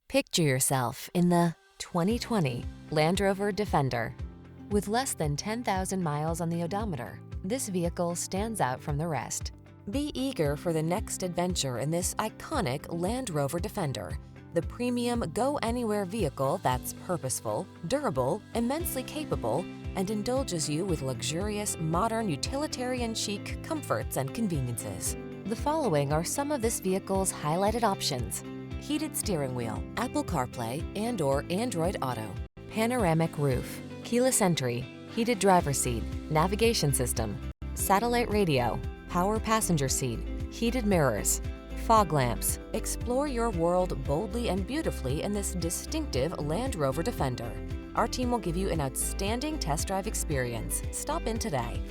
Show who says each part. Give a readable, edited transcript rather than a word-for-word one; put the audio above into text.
Speaker 1: Picture yourself in the 2020 Landrover Defender. With less than 10,000 miles on the odometer, this vehicle stands out from the rest. Be eager for the next adventure in this iconic Land Rover Defender, the premium go-anywhere vehicle that's purposeful, durable, immensely capable, and indulges you with luxurious, modern, utilitarian chic comforts and conveniences. The following are some of this vehicle's highlighted options: heated steering wheel, Apple CarPlay and/or Android Auto, panoramic roof, keyless entry, heated driver's seat, navigation system, satellite radio, power passenger seat, heated mirrors, fog lamps. Explore your world boldly and beautifully in this distinctive Land Rover Defender. Our team will give you an outstanding test drive experience. Stop in today.